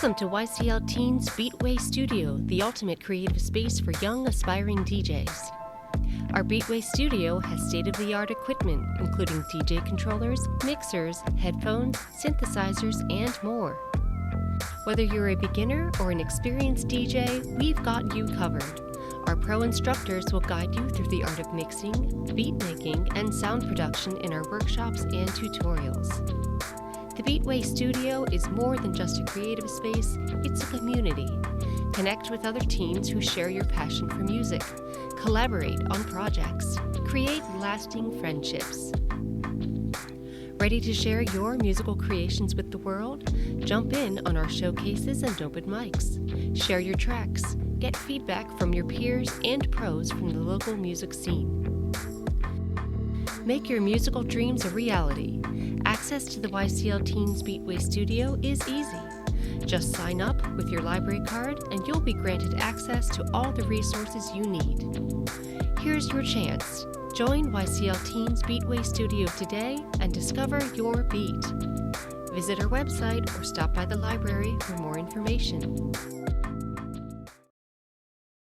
Welcome to YCL Teens BeatWay Studio, the ultimate creative space for young, aspiring DJs. Our BeatWay Studio has state-of-the-art equipment, including DJ controllers, mixers, headphones, synthesizers, and more. Whether you're a beginner or an experienced DJ, we've got you covered. Our pro instructors will guide you through the art of mixing, beat making, and sound production in our workshops and tutorials. The BeatWay Studio is more than just a creative space, it's a community. Connect with other teens who share your passion for music. Collaborate on projects. Create lasting friendships. Ready to share your musical creations with the world? Jump in on our showcases and open mics. Share your tracks. Get feedback from your peers and pros from the local music scene. Make your musical dreams a reality. Access to the YCL Teens BeatWay Studio is easy. Just sign up with your library card and you'll be granted access to all the resources you need. Here's your chance. Join YCL Teens BeatWay Studio today and discover your beat. Visit our website or stop by the library for more information.